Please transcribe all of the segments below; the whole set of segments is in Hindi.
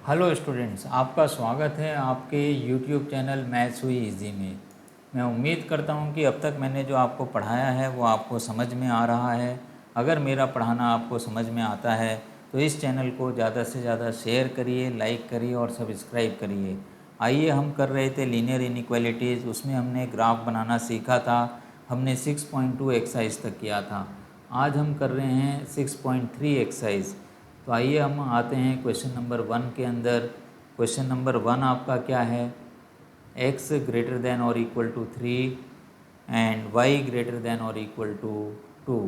हेलो स्टूडेंट्स, आपका स्वागत है आपके यूट्यूब चैनल मैथ्स हुई इजी में। मैं उम्मीद करता हूं कि अब तक मैंने जो आपको पढ़ाया है वो आपको समझ में आ रहा है। अगर मेरा पढ़ाना आपको समझ में आता है तो इस चैनल को ज़्यादा से ज़्यादा शेयर करिए, लाइक करिए और सब्सक्राइब करिए। आइए, हम कर रहे थे लीनियर इनइक्वालिटीज़, उसमें हमने ग्राफ बनाना सीखा था। हमने 6.2 एक्सरसाइज तक किया था। आज हम कर रहे हैं 6.3 एक्सरसाइज। तो आइए हम आते हैं क्वेश्चन नंबर 1 के अंदर। क्वेश्चन नंबर 1 आपका क्या है? x ग्रेटर देन और equal to 3 and y greater than और equal to 2।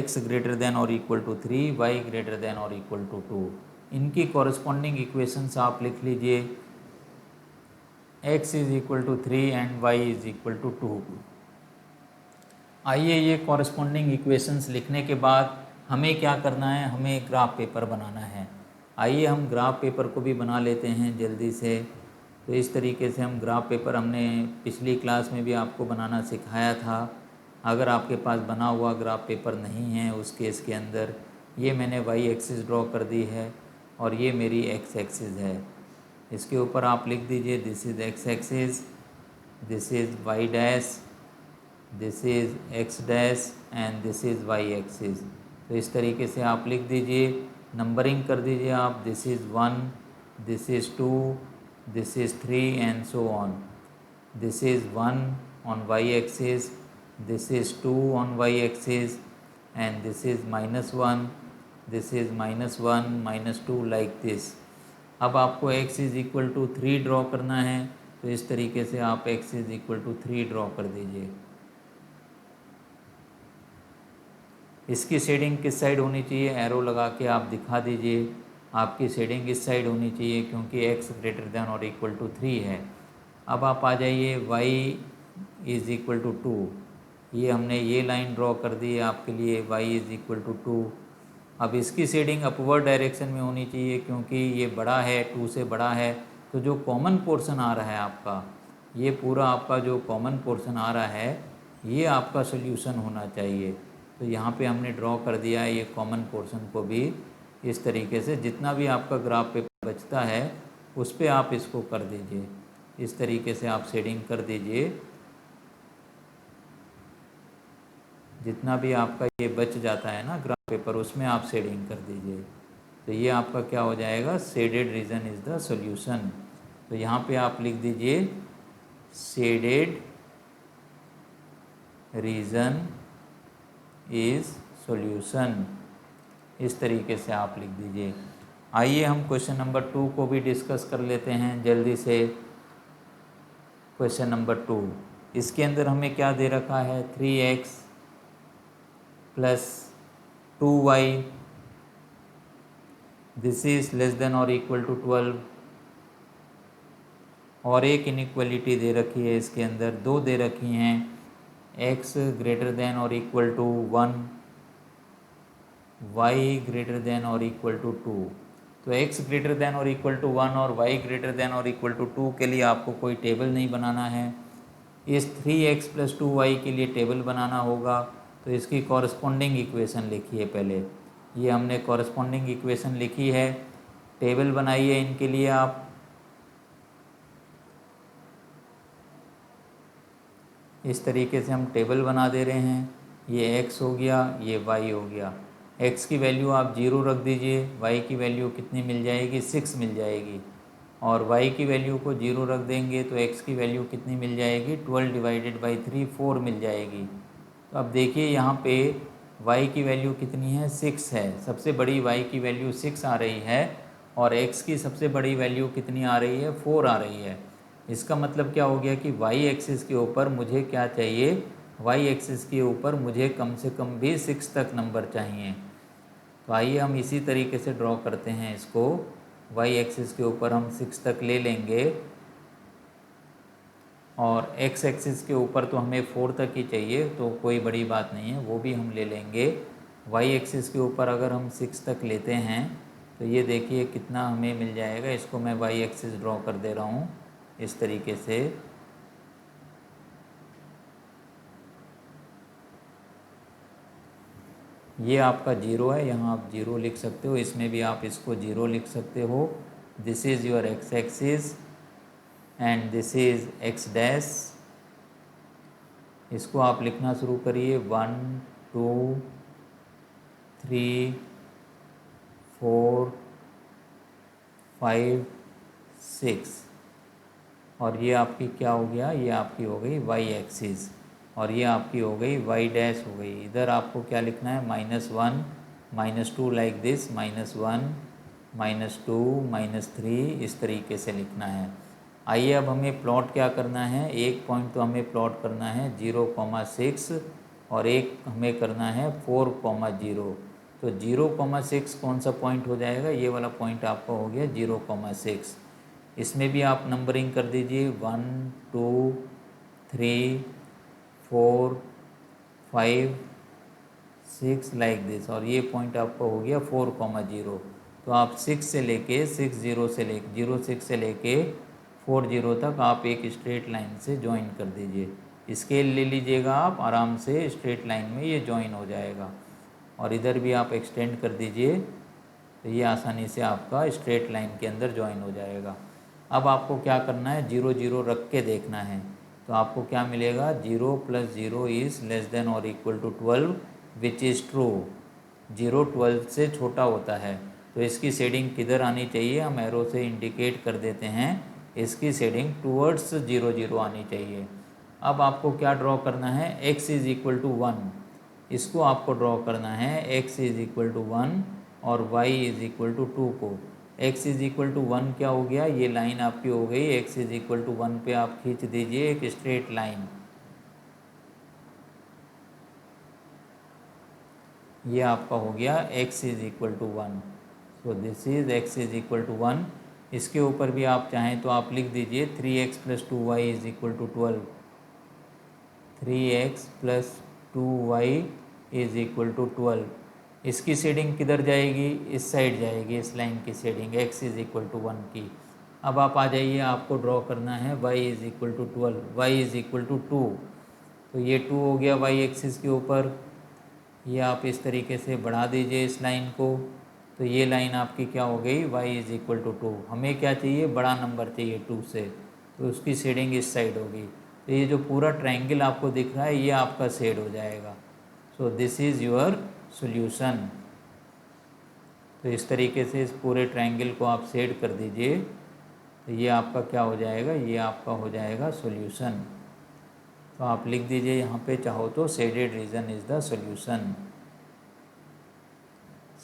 x greater than और equal to 3, y greater than और इक्वल टू 2। इनकी कॉरस्पॉन्डिंग इक्वेशंस आप लिख लीजिए। x is equal to 3 and y is equal to 2। आइए, ये कॉरस्पॉन्डिंग इक्वेशंस लिखने के बाद हमें क्या करना है? हमें ग्राफ पेपर बनाना है। आइए हम ग्राफ पेपर को भी बना लेते हैं जल्दी से। तो इस तरीके से हम ग्राफ पेपर, हमने पिछली क्लास में भी आपको बनाना सिखाया था। अगर आपके पास बना हुआ ग्राफ पेपर नहीं है उस केस के अंदर, ये मैंने वाई एक्सिस ड्रॉ कर दी है और ये मेरी एक्स एक्सिस है। इसके ऊपर आप लिख दीजिए this is x axis, this is why dash, this is x dash and this is why axis. तो इस तरीके से आप लिख दीजिए, नंबरिंग कर दीजिए आप। This is 1, this is 2, this is 3 and so on. This is 1 on Y axis, this is 2 on Y axis and this is -1, this is -1, -2 like this. अब आपको x is equal to 3 draw करना है, तो इस तरीके से आप x is equal to 3 draw कर दीजिए। इसकी शेडिंग किस साइड होनी चाहिए? एरो लगा के आप दिखा दीजिए। आपकी शेडिंग इस साइड होनी चाहिए क्योंकि x ग्रेटर देन और इक्वल टू 3 है। अब आप आ जाइए y इज़ इक्वल टू 2। ये हमने ये लाइन ड्रॉ कर दी है आपके लिए, y इज़ इक्वल टू 2। अब इसकी शेडिंग अपवर्ड डायरेक्शन में होनी चाहिए क्योंकि ये बड़ा है, 2 से बड़ा है। तो जो कॉमन पोर्शन आ रहा है आपका, ये पूरा आपका जो कॉमन पोर्शन आ रहा है, ये आपका सोल्यूशन होना चाहिए। तो यहाँ पे हमने ड्रॉ कर दिया है ये कॉमन पोर्शन को भी। इस तरीके से जितना भी आपका ग्राफ पेपर बचता है उस पर आप इसको कर दीजिए। इस तरीके से आप शेडिंग कर दीजिए। जितना भी आपका ये बच जाता है ना ग्राफ पेपर, उसमें आप शेडिंग कर दीजिए। तो ये आपका क्या हो जाएगा? Shaded region is the solution. तो यहाँ पे आप लिख दीजिए शेडेड रीजन इज़ सॉल्यूशन। इस तरीके से आप लिख दीजिए। आइए हम क्वेश्चन नंबर 2 को भी डिस्कस कर लेते हैं जल्दी से। क्वेश्चन नंबर 2, इसके अंदर हमें क्या दे रखा है? 3x plus 2y, this is less than और इक्वल टू 12। और एक इनइक्वलिटी दे रखी है, इसके अंदर दो दे रखी हैं, x ग्रेटर देन और equal to 1, y greater than और इक्वल टू 2। तो x ग्रेटर देन और इक्वल टू 1 और y ग्रेटर देन और इक्वल टू 2 के लिए आपको कोई टेबल नहीं बनाना है। इस 3x प्लस 2y के लिए टेबल बनाना होगा। तो इसकी कॉरस्पॉन्डिंग इक्वेशन लिखिए पहले। ये हमने कॉरस्पॉन्डिंग इक्वेशन लिखी है, टेबल बनाइए इनके लिए आप। इस तरीके से हम टेबल बना दे रहे हैं। ये x हो गया, ये y हो गया। x की वैल्यू आप 0 रख दीजिए, y की वैल्यू कितनी मिल जाएगी? 6 मिल जाएगी। और y की वैल्यू को 0 रख देंगे तो x की वैल्यू कितनी मिल जाएगी? 12 डिवाइडेड बाई 3, 4 मिल जाएगी। तो अब देखिए यहाँ पे y की वैल्यू कितनी है? 6 है। सबसे बड़ी y की वैल्यू 6 आ रही है और x की सबसे बड़ी वैल्यू कितनी आ रही है? 4 आ रही है। इसका मतलब क्या हो गया कि y एक्सिस के ऊपर मुझे क्या चाहिए? y एक्सिस के ऊपर मुझे कम से कम भी 6 तक नंबर चाहिए। तो आइए हम इसी तरीके से ड्रॉ करते हैं इसको। y एक्सिस के ऊपर हम 6 तक ले लेंगे और x एक्सिस के ऊपर तो हमें 4 तक ही चाहिए, तो कोई बड़ी बात नहीं है, वो भी हम ले लेंगे। y एक्सिस के ऊपर अगर हम 6 तक लेते हैं तो ये देखिए कितना हमें मिल जाएगा। इसको मैं y एक्सिस ड्रॉ कर दे रहा हूँ इस तरीके से। ये आपका 0 है, यहाँ आप 0 लिख सकते हो, इसमें भी आप इसको 0 लिख सकते हो। This is your x axis and this is x dash. इसको आप लिखना शुरू करिए 1 2 3 4 5 6, और ये आपकी क्या हो गया, ये आपकी हो गई वाई एक्सिस, और ये आपकी हो गई वाई डैश हो गई। इधर आपको क्या लिखना है, -1 -2 लाइक दिस, -1 -2 -3, इस तरीके से लिखना है। आइए अब हमें प्लॉट क्या करना है, एक पॉइंट तो हमें प्लॉट करना है 0,6 और एक हमें करना है 4,0। तो 0,6 कौन सा पॉइंट हो जाएगा, ये वाला पॉइंट आपका हो गया 0,6। इसमें भी आप नंबरिंग कर दीजिए 1 2 3 4 5 6 लाइक दिस, और ये पॉइंट आपका हो गया 4,0। तो आप 6 से लेके 60 से लेके 06 से लेके 40 तक आप एक स्ट्रेट लाइन से ज्वाइन कर दीजिए। स्केल ले लीजिएगा आप, आराम से स्ट्रेट लाइन में ये ज्वाइन हो जाएगा, और इधर भी आप एक्सटेंड कर दीजिए, तो ये आसानी से आपका स्ट्रेट लाइन के अंदर ज्वाइन हो जाएगा। अब आपको क्या करना है, 0 0 रख के देखना है। तो आपको क्या मिलेगा, 0 + 0 इज़ लेस देन और equal to 12, which is true. 0 12 से छोटा होता है। तो इसकी शेडिंग किधर आनी चाहिए, हम एरो से इंडिकेट कर देते हैं, इसकी शेडिंग टूवर्ड्स 0 0 आनी चाहिए। अब आपको क्या ड्रॉ करना है, x इज़ इक्वल टू 1, इसको आपको ड्रॉ करना है x इज़ इक्वल टू 1 और y इज़ इक्वल टू 2 को। x इज़ इक्वल टू 1 क्या हो गया, ये लाइन आपकी हो गई, x इज़ इक्वल टू 1 पे आप खींच दीजिए एक स्ट्रेट लाइन, ये आपका हो गया x is equal to 1। So this is x is equal to 1। इसके ऊपर भी आप चाहें तो आप लिख दीजिए 3x + 2y is equal to 12, 3x + 2y is equal to 12। इसकी शेडिंग किधर जाएगी, इस साइड जाएगी, इस लाइन की shading x is equal to 1 की। अब आप आ जाइए, आपको ड्रॉ करना है y is equal to 12, y is equal to 2। तो ये 2 हो गया y एक्सिस के ऊपर, ये आप इस तरीके से बढ़ा दीजिए इस लाइन को, तो ये लाइन आपकी क्या हो गई, y इज़ इक्वल टू 2। हमें क्या चाहिए, बड़ा नंबर चाहिए 2 से, तो उसकी शेडिंग इस साइड होगी। तो ये जो पूरा ट्रायंगल आपको दिख रहा है, ये आपका शेड हो जाएगा। सो दिस इज़ योर सॉल्यूशन। तो इस तरीके से इस पूरे ट्रायंगल को आप शेड कर दीजिए, तो ये आपका क्या हो जाएगा, ये आपका हो जाएगा सॉल्यूशन। तो आप लिख दीजिए यहाँ पे, चाहो तो shaded region is the solution,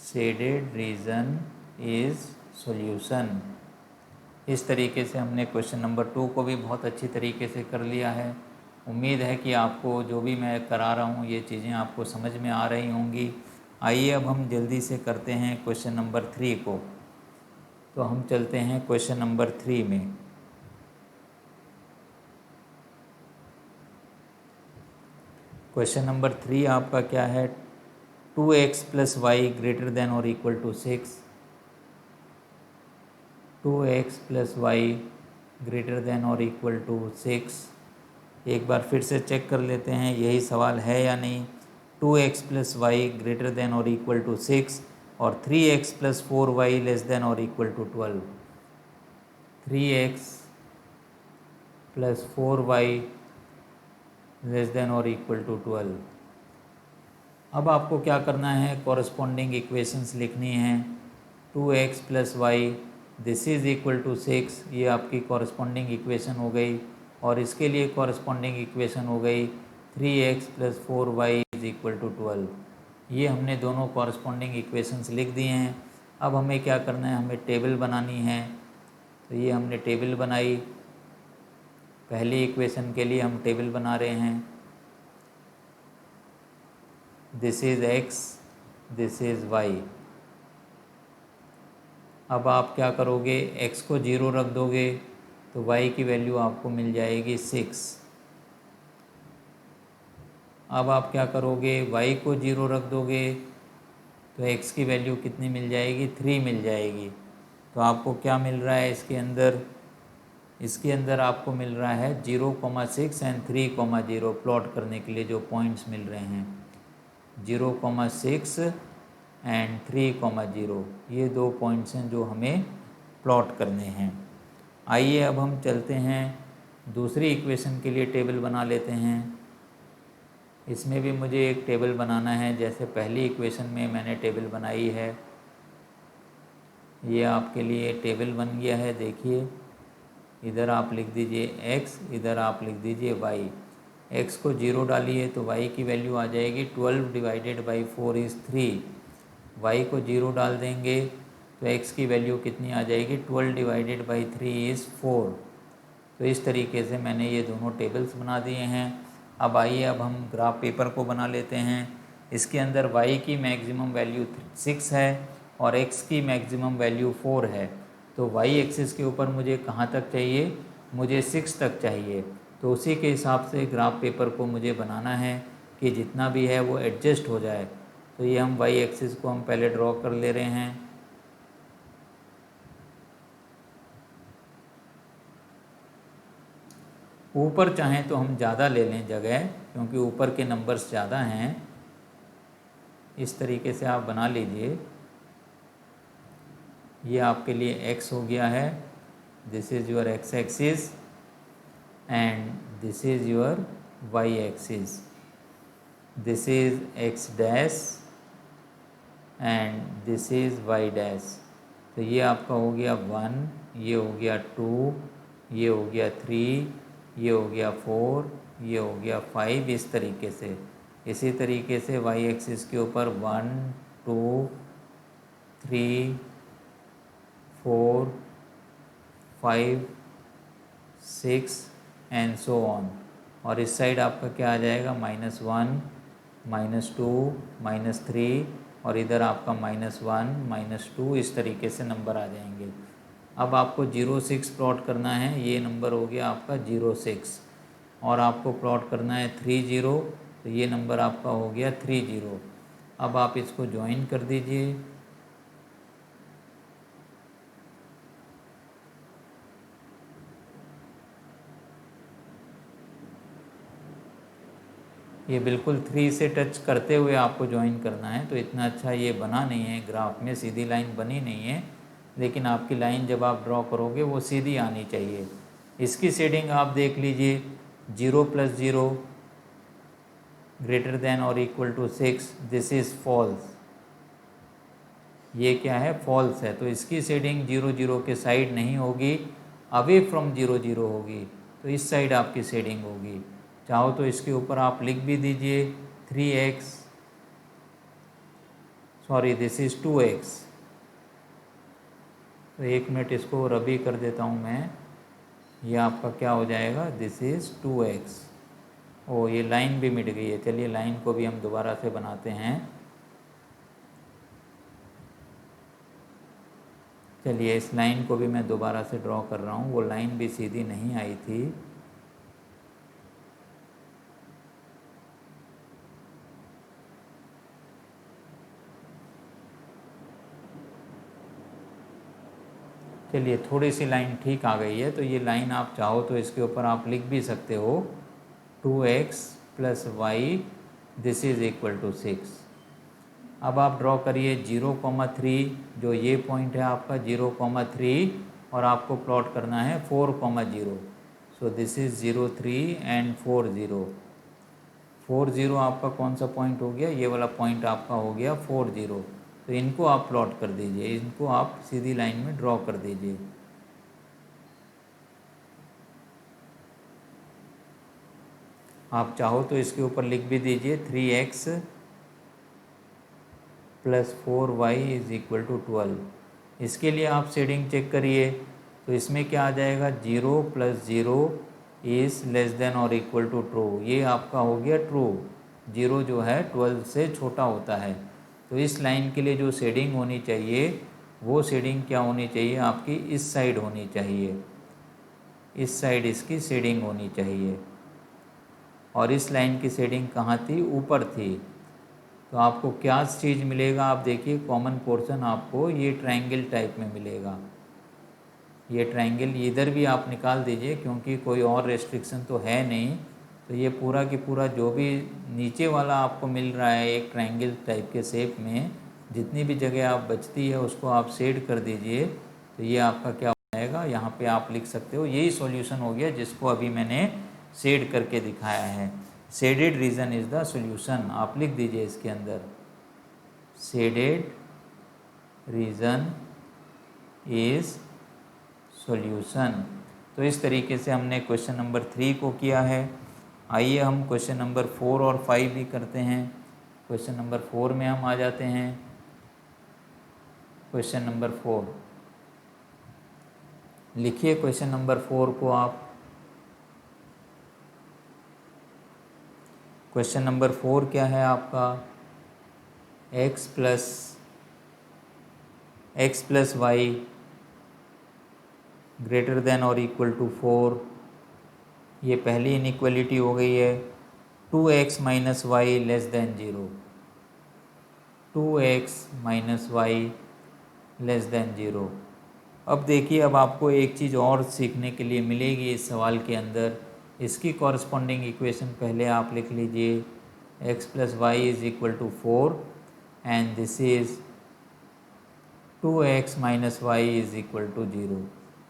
shaded region is solution. इस तरीके से हमने क्वेश्चन नंबर 2 को भी बहुत अच्छी तरीके से कर लिया है। उम्मीद है कि आपको जो भी मैं करा रहा हूँ, ये चीज़ें आपको समझ में आ रही होंगी। आइए अब हम जल्दी से करते हैं क्वेश्चन नंबर 3 को। तो हम चलते हैं क्वेश्चन नंबर 3 में। क्वेश्चन नंबर 3 आपका क्या है, 2x + y ग्रेटर देन और equal to 6, 2x + y greater than और इक्वल टू 6। एक बार फिर से चेक कर लेते हैं यही सवाल है या नहीं। 2x + y ग्रेटर देन और इक्वल टू 6 और 3x + 4y लेस देन और equal to 12, 3x + 4y less than और इक्वल टू 12। अब आपको क्या करना है, कॉरस्पॉन्डिंग इक्वेशंस लिखनी है। 2x + y this is equal to 6, ये आपकी कॉरस्पॉन्डिंग इक्वेशन हो गई, और इसके लिए कॉरस्पॉन्डिंग इक्वेशन हो गई 3x + 4y is equal to 12। ये हमने दोनों कॉरस्पॉन्डिंग इक्वेशंस लिख दिए हैं। अब हमें क्या करना है, हमें टेबल बनानी है। तो ये हमने टेबल बनाई, पहली इक्वेशन के लिए हम टेबल बना रहे हैं, this is x, this is y। अब आप क्या करोगे, x को 0 रख दोगे तो y की वैल्यू आपको मिल जाएगी 6। अब आप क्या करोगे, y को 0 रख दोगे तो x की वैल्यू कितनी मिल जाएगी, 3 मिल जाएगी। तो आपको क्या मिल रहा है इसके अंदर आपको मिल रहा है 0,6 एंड 3,0 प्लॉट करने के लिए जो पॉइंट्स मिल रहे हैं। 0,6 एंड 3,0। ये 2 पॉइंट्स हैं जो हमें प्लॉट करने हैं। आइए अब हम चलते हैं दूसरी इक्वेशन के लिए टेबल बना लेते हैं। इसमें भी मुझे एक टेबल बनाना है, जैसे पहली इक्वेशन में मैंने टेबल बनाई है। ये आपके लिए टेबल बन गया है। देखिए, इधर आप लिख दीजिए x, इधर आप लिख दीजिए y। x को 0 डालिए तो y की वैल्यू आ जाएगी 12 डिवाइडेड बाई 4 इज़ 3। y को 0 डाल देंगे तो x की वैल्यू कितनी आ जाएगी, 12 डिवाइडेड बाई 3 इज़ 4। तो इस तरीके से मैंने ये दोनों टेबल्स बना दिए हैं। अब आइए अब हम ग्राफ पेपर को बना लेते हैं। इसके अंदर y की मैक्सिमम वैल्यू 6 है और x की मैक्सिमम वैल्यू 4 है। तो y एक्सिस के ऊपर मुझे कहाँ तक चाहिए, मुझे 6 तक चाहिए। तो उसी के हिसाब से ग्राफ पेपर को मुझे बनाना है कि जितना भी है वो एडजस्ट हो जाए। तो ये हम y एक्सिस को हम पहले ड्रॉ कर ले रहे हैं। ऊपर चाहें तो हम ज़्यादा ले लें जगह, क्योंकि ऊपर के नंबर्स ज़्यादा हैं। इस तरीके से आप बना लीजिए। ये आपके लिए x हो गया है, this is your x axis and this is your y axis. This is x dash and this is y dash. तो ये आपका हो गया 1, ये हो गया 2, ये हो गया 3, ये हो गया 4, ये हो गया 5, इस तरीके से। इसी तरीके से y एक्सिस के ऊपर 1, 2, 3, 4, 5, 6 एंड सो ऑन। और इस साइड आपका क्या आ जाएगा, -1, -2, -3 और इधर आपका -1, -2, इस तरीके से नंबर आ जाएंगे। अब आपको 0,6 प्लॉट करना है। ये नंबर हो गया आपका 0,6 और आपको प्लॉट करना है 30, तो ये नंबर आपका हो गया 30। अब आप इसको ज्वाइन कर दीजिए। ये बिल्कुल 3 से टच करते हुए आपको ज्वाइन करना है। तो इतना अच्छा ये बना नहीं है, ग्राफ में सीधी लाइन बनी नहीं है, लेकिन आपकी लाइन जब आप ड्रॉ करोगे वो सीधी आनी चाहिए। इसकी शेडिंग आप देख लीजिए, 0 + 0 ग्रेटर देन और equal to 6, this is false. ये क्या है, फॉल्स है। तो इसकी शेडिंग 0, 0 के साइड नहीं होगी, अवे फ्रॉम 0, 0 होगी। तो इस साइड आपकी शेडिंग होगी। चाहो तो इसके ऊपर आप लिख भी दीजिए 3x, sorry this is 2x। तो 1 मिनट इसको रबी कर देता हूँ मैं। ये आपका क्या हो जाएगा, दिस इज़ 2x। ओ, ये लाइन भी मिट गई है। चलिए लाइन को भी हम दोबारा से बनाते हैं। चलिए इस लाइन को भी मैं दोबारा से ड्रॉ कर रहा हूँ, वो लाइन भी सीधी नहीं आई थी। चलिए थोड़ी सी लाइन ठीक आ गई है। तो ये लाइन आप चाहो तो इसके ऊपर आप लिख भी सकते हो 2x + y, this is equal to 6। अब आप ड्रॉ करिए 0,3, जो ये पॉइंट है आपका 0,3, और आपको प्लॉट करना है 4,0। सो दिस इज़ 0, 3 एंड 4, 0। 4, 0 आपका कौन सा पॉइंट हो गया, ये वाला पॉइंट आपका हो गया 4, 0। तो इनको आप प्लॉट कर दीजिए, इनको आप सीधी लाइन में ड्रॉ कर दीजिए। आप चाहो तो इसके ऊपर लिख भी दीजिए 3x + 4y is equal to 12। इसके लिए आप शेडिंग चेक करिए। तो इसमें क्या आ जाएगा, 0 + 0 इज़ लेस देन और इक्वल टू ट्रू। ये आपका हो गया ट्रू। 0 जो है 12 से छोटा होता है। तो इस लाइन के लिए जो शेडिंग होनी चाहिए, वो शेडिंग क्या होनी चाहिए आपकी, इस साइड होनी चाहिए। इस साइड इसकी शेडिंग होनी चाहिए। और इस लाइन की शेडिंग कहाँ थी, ऊपर थी। तो आपको क्या चीज़ मिलेगा, आप देखिए कॉमन पोर्शन आपको ये ट्रायंगल टाइप में मिलेगा। ये ट्रायंगल इधर भी आप निकाल दीजिए, क्योंकि कोई और रेस्ट्रिक्शन तो है नहीं। तो ये पूरा की पूरा जो भी नीचे वाला आपको मिल रहा है एक ट्रायंगल टाइप के शेप में, जितनी भी जगह आप बचती है उसको आप शेड कर दीजिए, तो ये आपका क्या हो जाएगा, यहाँ पे आप लिख सकते हो यही सॉल्यूशन हो गया जिसको अभी मैंने शेड करके दिखाया है। Shaded region is the solution, आप लिख दीजिए इसके अंदर, शेडेड रीजन इज़ सॉल्यूशन। तो इस तरीके से हमने क्वेश्चन नंबर 3 को किया है। आइए हम क्वेश्चन नंबर 4 और 5 भी करते हैं। क्वेश्चन नंबर 4 में हम आ जाते हैं। क्वेश्चन नंबर 4 लिखिए, क्वेश्चन नंबर 4 को आप। क्वेश्चन नंबर 4 क्या है आपका, x plus Y greater than और इक्वल टू 4, ये पहली इनइक्वलिटी हो गई है। 2x minus Y less than 0, 2x minus Y less than 0। अब देखिए, अब आपको एक चीज़ और सीखने के लिए मिलेगी इस सवाल के अंदर। इसकी कॉरस्पॉन्डिंग इक्वेशन पहले आप लिख लीजिए, x plus Y is equal to 4 and this is 2x minus Y is equal to 0।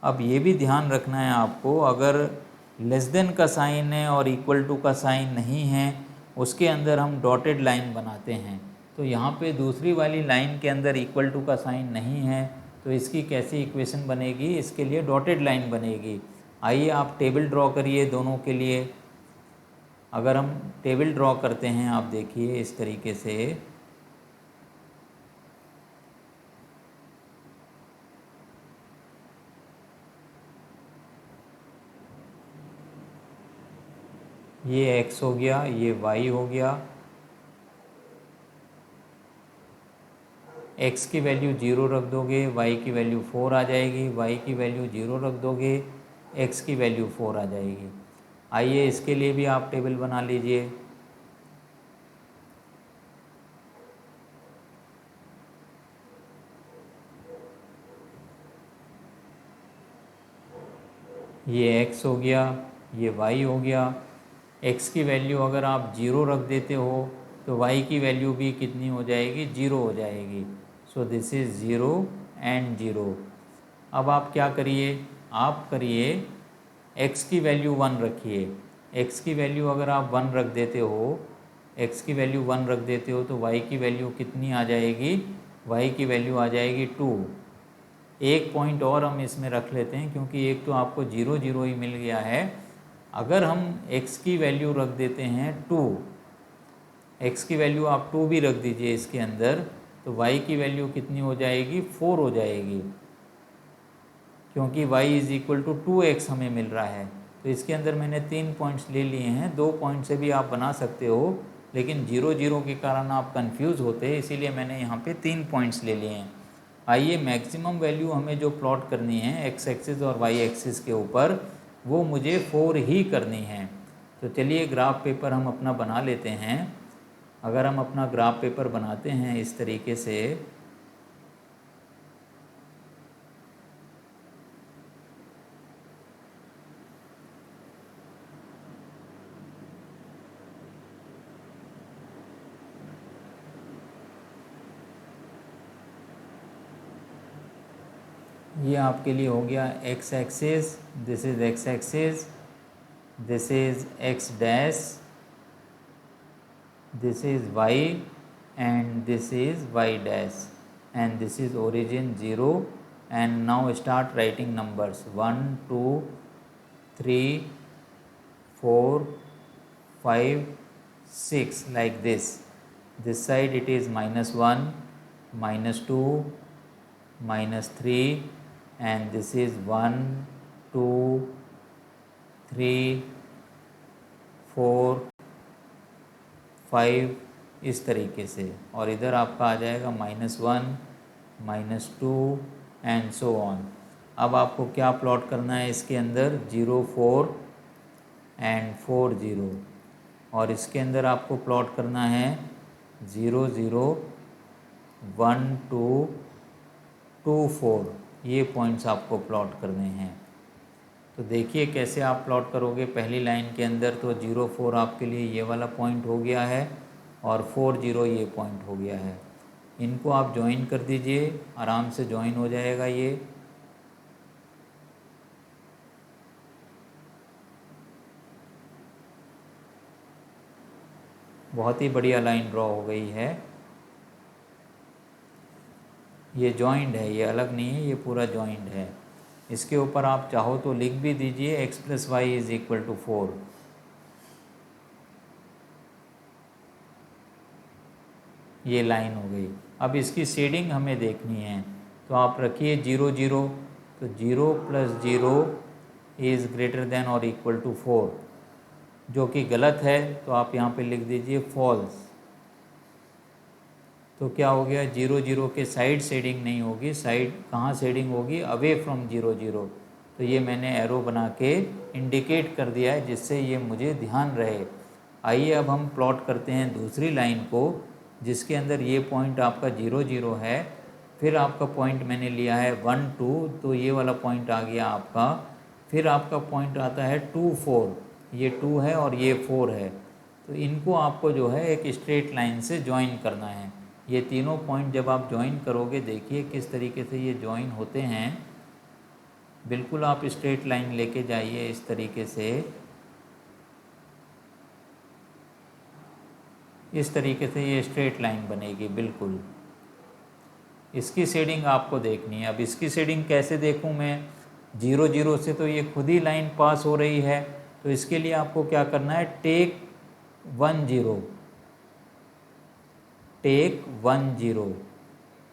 अब ये भी ध्यान रखना है आपको, अगर लेस देन का साइन है और इक्वल टू का साइन नहीं है, उसके अंदर हम डॉटेड लाइन बनाते हैं। तो यहाँ पे दूसरी वाली लाइन के अंदर इक्वल टू का साइन नहीं है, तो इसकी कैसी इक्वेशन बनेगी, इसके लिए डॉटेड लाइन बनेगी। आइए आप टेबल ड्रॉ करिए दोनों के लिए। अगर हम टेबल ड्रॉ करते हैं, आप देखिए इस तरीके से, ये x हो गया, ये y हो गया। x की वैल्यू 0 रख दोगे, y की वैल्यू 4 आ जाएगी, y की वैल्यू 0 रख दोगे, x की वैल्यू 4 आ जाएगी। आइए इसके लिए भी आप टेबल बना लीजिए। ये x हो गया, ये y हो गया। x की वैल्यू अगर आप 0 रख देते हो तो y की वैल्यू भी कितनी हो जाएगी, 0 हो जाएगी। सो दिस इज़ 0 एंड 0। अब आप क्या करिए, आप करिए x की वैल्यू 1 रखिए। x की वैल्यू अगर आप 1 रख देते हो, x की वैल्यू 1 रख देते हो तो y की वैल्यू कितनी आ जाएगी, y की वैल्यू आ जाएगी 2। एक पॉइंट और हम इसमें रख लेते हैं, क्योंकि एक तो आपको 0 0 ही मिल गया है। अगर हम x की वैल्यू रख देते हैं 2, x की वैल्यू आप 2 भी रख दीजिए इसके अंदर, तो y की वैल्यू कितनी हो जाएगी, 4 हो जाएगी, क्योंकि y is equal to 2x हमें मिल रहा है। तो इसके अंदर मैंने 3 पॉइंट्स ले लिए हैं, 2 पॉइंट से भी आप बना सकते हो, लेकिन 0 0 के कारण आप कंफ्यूज होते हैं, इसीलिए मैंने यहाँ पे 3 पॉइंट्स ले लिए हैं। आइए मैक्सिमम वैल्यू हमें जो प्लॉट करनी है x एक्सिस और y एक्सिस के ऊपर, वो मुझे 4 ही करनी है। तो चलिए ग्राफ पेपर हम अपना बना लेते हैं। अगर हम अपना ग्राफ पेपर बनाते हैं इस तरीके से, ये आपके लिए हो गया x axis, this is x axis, this is x dash, this is y and this is y dash, and this is origin 0। and now start writing numbers 1 2 3 4 5 6 like this side it is -1 -2 -3 and this is 1 2 3 4 5 इस तरीके से, और इधर आपका आ जाएगा -1 -2 एंड सो ऑन। अब आपको क्या प्लॉट करना है इसके अंदर, 0 4 एंड 4 0, और इसके अंदर आपको प्लॉट करना है 0 0 1 2 2 4, ये पॉइंट्स आपको प्लॉट करने हैं। तो देखिए कैसे आप प्लॉट करोगे। पहली लाइन के अंदर तो 0 4 आपके लिए ये वाला पॉइंट हो गया है और 4 0 ये पॉइंट हो गया है। इनको आप ज्वाइन कर दीजिए, आराम से ज्वाइन हो जाएगा ये। बहुत ही बढ़िया लाइन ड्रॉ हो गई है। ये जॉइंट है, ये अलग नहीं है, ये पूरा जॉइंट है। इसके ऊपर आप चाहो तो लिख भी दीजिए x + y = 4। ये लाइन हो गई। अब इसकी शेडिंग हमें देखनी है, तो आप रखिए 0 0, तो 0 + 0 > 4, जो कि गलत है, तो आप यहाँ पे लिख दीजिए फॉल्स। तो क्या हो गया, 0 0 के साइड शेडिंग नहीं होगी। साइड कहाँ शेडिंग होगी, अवे फ्रॉम 0 0। तो ये मैंने एरो बना के इंडिकेट कर दिया है, जिससे ये मुझे ध्यान रहे। आइए अब हम प्लॉट करते हैं दूसरी लाइन को, जिसके अंदर ये पॉइंट आपका 0 0 है, फिर आपका पॉइंट मैंने लिया है 1 2, तो ये वाला पॉइंट आ गया आपका। फिर आपका पॉइंट आता है 2 4, ये 2 है और ये 4 है। तो इनको आपको जो है एक स्ट्रेट लाइन से ज्वाइन करना है। ये तीनों पॉइंट जब आप ज्वाइन करोगे, देखिए किस तरीके से ये ज्वाइन होते हैं। बिल्कुल आप स्ट्रेट लाइन लेके जाइए इस तरीके से। इस तरीके से ये स्ट्रेट लाइन बनेगी बिल्कुल। इसकी शेडिंग आपको देखनी है। अब इसकी शेडिंग कैसे देखूं मैं, 0 0 से तो ये खुद ही लाइन पास हो रही है। तो इसके लिए आपको क्या करना है, टेक 1 0, टेक 1 0।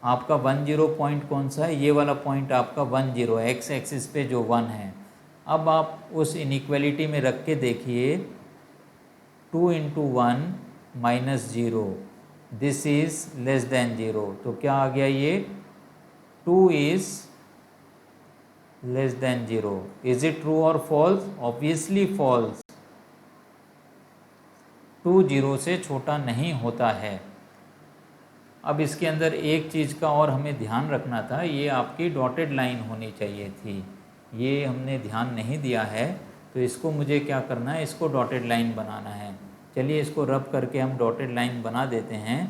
आपका 1 0 पॉइंट कौन सा है, ये वाला पॉइंट आपका 1 0 एक्स एक्सिस पे जो 1 है। अब आप उस इनइक्वालिटी में रख के देखिए, 2 × 1 - 0, दिस इज << 0। तो क्या आ गया ये, 2 इज << 0। इज इट ट्रू और फॉल्स, ऑब्वियसली फॉल्स। 2 0 से छोटा नहीं होता है। अब इसके अंदर एक चीज़ का और हमें ध्यान रखना था, ये आपकी डॉटेड लाइन होनी चाहिए थी, ये हमने ध्यान नहीं दिया है। तो इसको मुझे क्या करना है, इसको डॉटेड लाइन बनाना है। चलिए इसको रब करके हम डॉटेड लाइन बना देते हैं,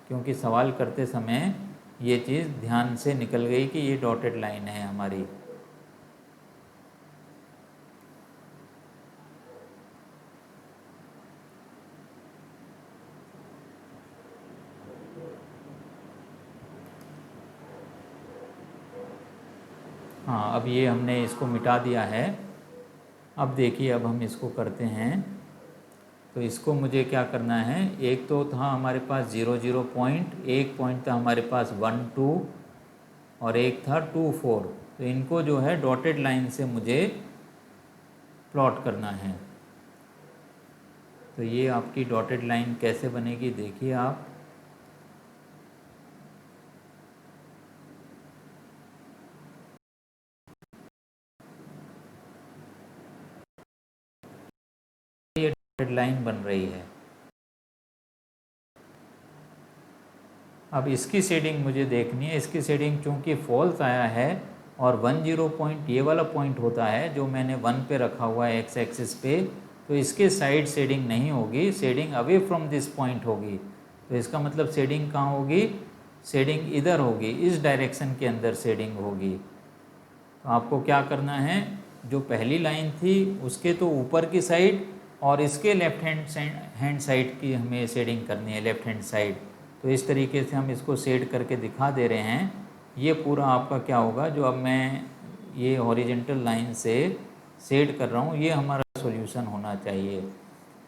क्योंकि सवाल करते समय ये चीज़ ध्यान से निकल गई कि ये डॉटेड लाइन है हमारी। हाँ, अब ये हमने इसको मिटा दिया है। अब देखिए, अब हम इसको करते हैं। तो इसको मुझे क्या करना है, एक तो था हमारे पास 0 0 पॉइंट, एक पॉइंट था हमारे पास 1 2 और एक था 2 4। तो इनको जो है डॉटेड लाइन से मुझे प्लॉट करना है। तो ये आपकी डॉटेड लाइन कैसे बनेगी, देखिए आप। ये डॉटेड लाइन बन रही है। अब इसकी शेडिंग मुझे देखनी है। इसकी शेडिंग चूंकि फॉल्स आया है और 1 0 पॉइंट ये वाला पॉइंट होता है जो मैंने 1 पे रखा हुआ है एक्स एक्सिस पे, तो इसके साइड शेडिंग नहीं होगी, shading away from this point होगी। तो इसका मतलब शेडिंग कहाँ होगी, शेडिंग इधर होगी, इस डायरेक्शन के अंदर शेडिंग होगी। तो आपको क्या करना है, जो पहली लाइन थी उसके तो ऊपर की साइड और इसके लेफ्ट हैंड साइड की हमें शेडिंग करनी है, लेफ्ट हैंड साइड। तो इस तरीके से हम इसको शेड करके दिखा दे रहे हैं। ये पूरा आपका क्या होगा, जो अब मैं ये हॉरिजेंटल लाइन से शेड कर रहा हूँ, ये हमारा सॉल्यूशन होना चाहिए।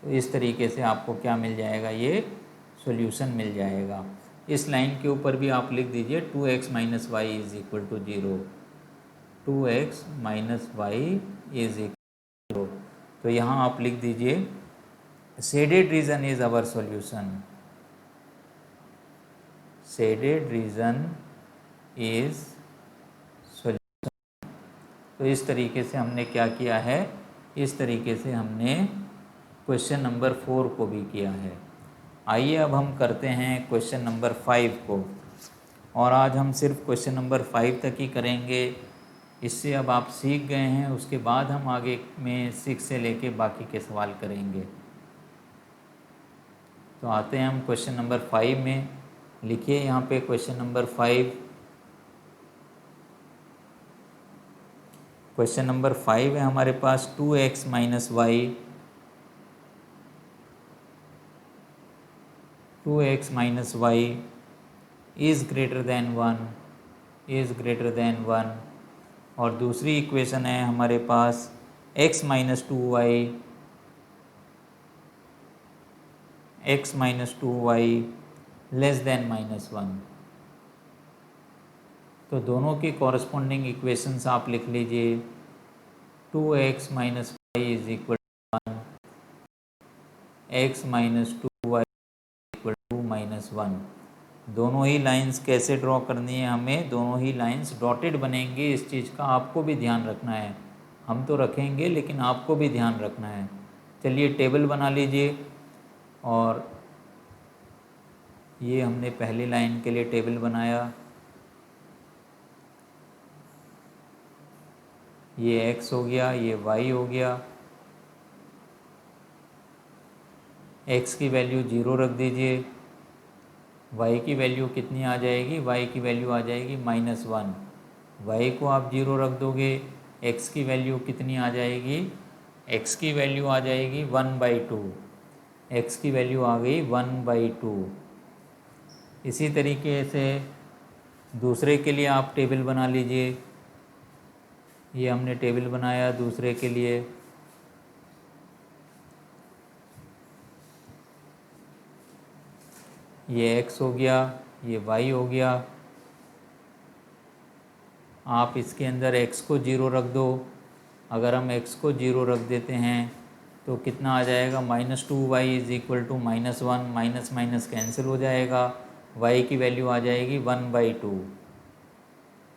तो इस तरीके से आपको क्या मिल जाएगा, ये सॉल्यूशन मिल जाएगा। इस लाइन के ऊपर भी आप लिख दीजिए 2x - y = 0, 2x - y = 0। तो यहाँ आप लिख दीजिए shaded region is our solution, shaded region is solution. तो इस तरीके से हमने क्या किया है, इस तरीके से हमने क्वेश्चन नंबर 4 को भी किया है। आइए अब हम करते हैं क्वेश्चन नंबर 5 को, और आज हम सिर्फ क्वेश्चन नंबर 5 तक ही करेंगे। इससे अब आप सीख गए हैं। उसके बाद हम आगे में 6 से लेके बाकी के सवाल करेंगे। तो आते हैं हम क्वेश्चन नंबर 5 में। लिखिए यहाँ पे क्वेश्चन नंबर 5। क्वेश्चन नंबर 5 है हमारे पास 2x minus Y 2x minus Y is greater than 1 और दूसरी इक्वेशन है हमारे पास x minus 2y less than -1। तो दोनों की कॉरस्पॉन्डिंग इक्वेशंस आप लिख लीजिए। 2x minus Y is equal to 1, x minus 2y equal to -1। दोनों ही लाइंस कैसे ड्रॉ करनी है हमें? दोनों ही लाइंस डॉटेड बनेंगे। इस चीज़ का आपको भी ध्यान रखना है। हम तो रखेंगे लेकिन आपको भी ध्यान रखना है। चलिए टेबल बना लीजिए। और ये हमने पहली लाइन के लिए टेबल बनाया। ये x हो गया, ये y हो गया। x की वैल्यू 0 रख दीजिए। y की वैल्यू कितनी आ जाएगी? y की वैल्यू आ जाएगी -1। y को आप 0 रख दोगे। x की वैल्यू कितनी आ जाएगी? x की वैल्यू आ जाएगी 1/2। x की वैल्यू आ गई 1/2। इसी तरीके से दूसरे के लिए आप टेबल बना लीजिए। ये हमने टेबल बनाया दूसरे के लिए। ये x हो गया, ये y हो गया। आप इसके अंदर x को 0 रख दो। अगर हम x को 0 रख देते हैं तो कितना आ जाएगा? -2y is equal to -1। Minus minus cancel हो जाएगा। y की वैल्यू आ जाएगी 1/2।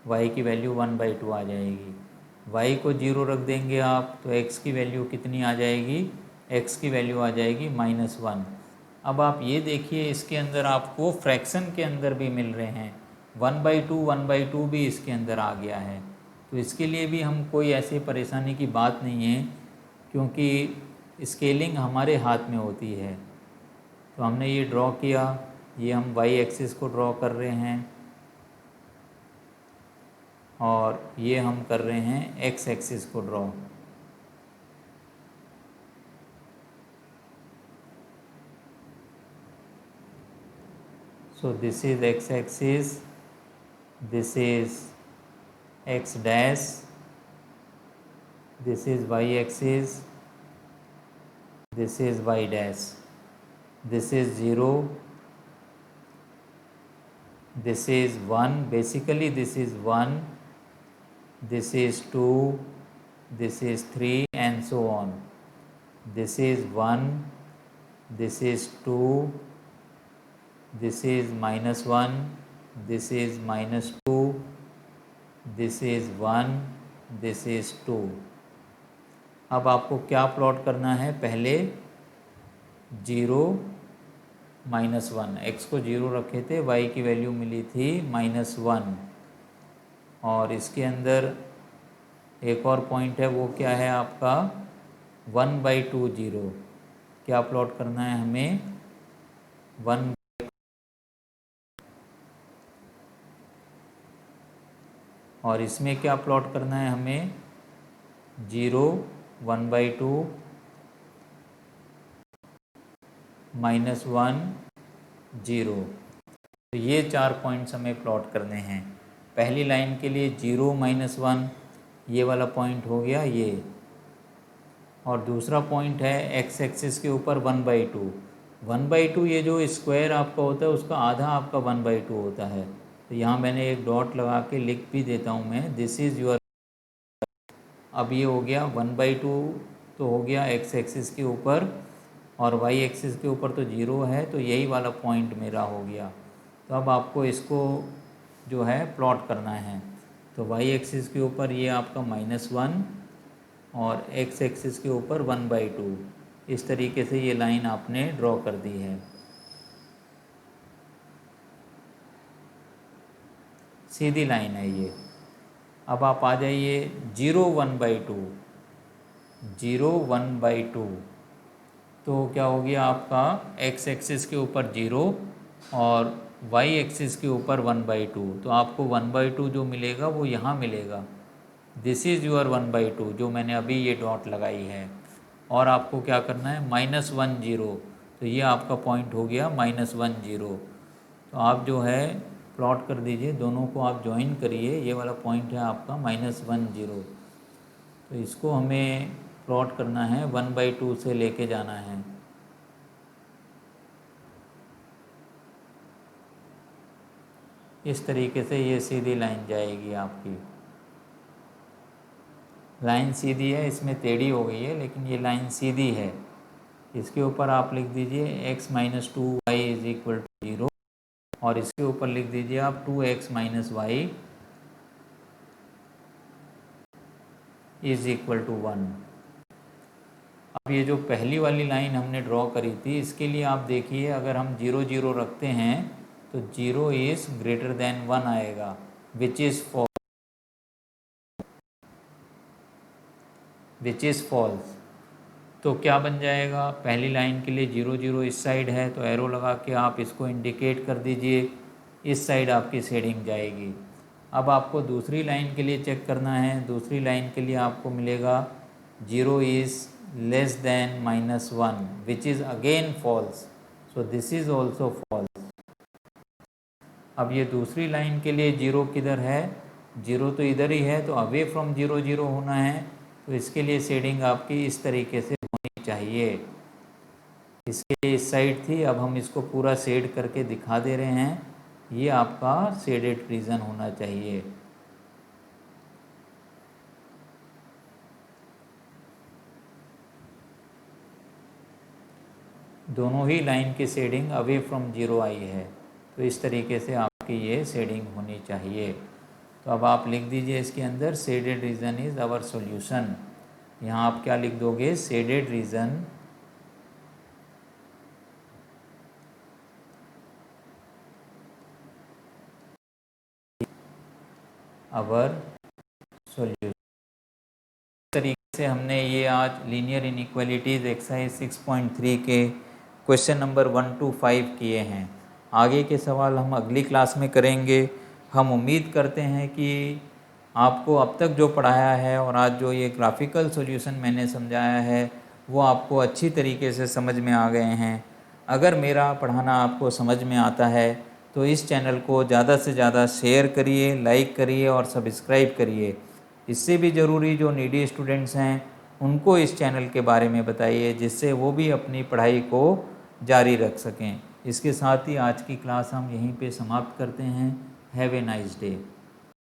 y की वैल्यू 1/2 आ जाएगी। y को 0 रख देंगे आप तो x की वैल्यू कितनी आ जाएगी? x की वैल्यू आ जाएगी -1। अब आप ये देखिए, इसके अंदर आपको फ्रैक्शन के अंदर भी मिल रहे हैं। 1/2 भी इसके अंदर आ गया है। तो इसके लिए भी हम कोई ऐसी परेशानी की बात नहीं है, क्योंकि स्केलिंग हमारे हाथ में होती है। तो हमने ये ड्रॉ किया। ये हम y एक्सिस को ड्रॉ कर रहे हैं और ये हम कर रहे हैं x एक्सिस को draw. So this is x axis, this is x dash, this is y axis, this is y dash, this is 0, this is 1, basically this is 1, this is 2, this is 3 and so on. This is 1, this is 2, this is -1, this is -2, this is 1, this is 2। अब आपको क्या प्लॉट करना है? पहले 0 -1, x को 0 रखे थे, y की वैल्यू मिली थी -1। और इसके अंदर एक और पॉइंट है, वो क्या है आपका? 1/2 0। क्या प्लॉट करना है हमें? 1। और इसमें क्या प्लॉट करना है हमें? 0 1/2 -1 0। तो ये 4 पॉइंट्स हमें प्लॉट करने हैं। पहली लाइन के लिए 0 -1 ये वाला पॉइंट हो गया ये। और दूसरा पॉइंट है x एक्सिस के ऊपर 1/2। 1/2 ये जो स्क्वायर आपका होता है उसका आधा आपका 1/2 होता है। तो यहाँ मैंने एक डॉट लगा के लिख भी देता हूँ मैं, दिस इज़ योर। अब ये हो गया 1/2 तो हो गया x एक्सिस के ऊपर, और y एक्सिस के ऊपर तो 0 है, तो यही वाला पॉइंट मेरा हो गया। तो अब आपको इसको जो है प्लॉट करना है। तो y एक्सिस के ऊपर ये आपका -1 और x एक्सिस के ऊपर 1/2। इस तरीके से ये लाइन आपने ड्रॉ कर दी है। सीधी लाइन है ये। अब आप आ जाइए 0 1/2, 0 1/2, तो क्या हो गया आपका x एक्सिस के ऊपर 0 और y एक्सिस के ऊपर 1/2। तो आपको 1/2 जो मिलेगा वो यहाँ मिलेगा। दिस इज़ योर 1/2 जो मैंने अभी ये डॉट लगाई है। और आपको क्या करना है -10, तो ये आपका पॉइंट हो गया -10। तो आप जो है प्लॉट कर दीजिए, दोनों को आप ज्वाइन करिए, ये वाला पॉइंट है आपका -10। तो इसको हमें प्लॉट करना है 1/2 से लेके जाना है। इस तरीके से ये सीधी लाइन जाएगी आपकी। लाइन सीधी है, इसमें टेढ़ी हो गई है लेकिन ये लाइन सीधी है। इसके ऊपर आप लिख दीजिए x - 2y = 0 और इसके ऊपर लिख दीजिए आप 2x - y = 1। अब ये जो पहली वाली लाइन हमने ड्रॉ करी थी, इसके लिए आप देखिए अगर हम 0 0 रखते हैं तो 0 इज़ ग्रेटर देन 1 आएगा, विच इज़ फॉल्स। तो क्या बन जाएगा, पहली लाइन के लिए 0 0 इस साइड है तो एरो लगा के आप इसको इंडिकेट कर दीजिए, इस साइड आपकी शेडिंग जाएगी। अब आपको दूसरी लाइन के लिए चेक करना है। दूसरी लाइन के लिए आपको मिलेगा 0 is less than -1 which is again false, so this is also false. अब ये दूसरी लाइन के लिए 0 किधर है, 0 तो इधर ही है, तो अवे फ्रॉम 0 0 होना है। तो इसके लिए शेडिंग आपकी इस तरीके से होनी चाहिए। इसके इस साइड थी, अब हम इसको पूरा शेड करके दिखा दे रहे हैं। ये आपका शेडेड रीजन होना चाहिए। दोनों ही लाइन की शेडिंग अवे फ्रॉम 0 आई है, तो इस तरीके से आपकी ये शेडिंग होनी चाहिए। तो अब आप लिख दीजिए इसके अंदर shaded region is our solution. यहाँ आप क्या लिख दोगे, शेडेड रीजन आवर सॉल्यूशन। इस तरीके से हमने ये आज लीनियर इनइक्वालिटीज़ एक्सरसाइज 6.3 के क्वेश्चन नंबर 1 to 5 किए हैं। आगे के सवाल हम अगली क्लास में करेंगे। हम उम्मीद करते हैं कि आपको अब तक जो पढ़ाया है और आज जो ये ग्राफिकल सॉल्यूशन मैंने समझाया है वो आपको अच्छी तरीके से समझ में आ गए हैं। अगर मेरा पढ़ाना आपको समझ में आता है तो इस चैनल को ज़्यादा से ज़्यादा शेयर करिए, लाइक करिए और सब्सक्राइब करिए। इससे भी ज़रूरी जो नीडी स्टूडेंट्स हैं उनको इस चैनल के बारे में बताइए, जिससे वो भी अपनी पढ़ाई को जारी रख सकें। इसके साथ ही आज की क्लास हम यहीं पे समाप्त करते हैं। Have a nice day.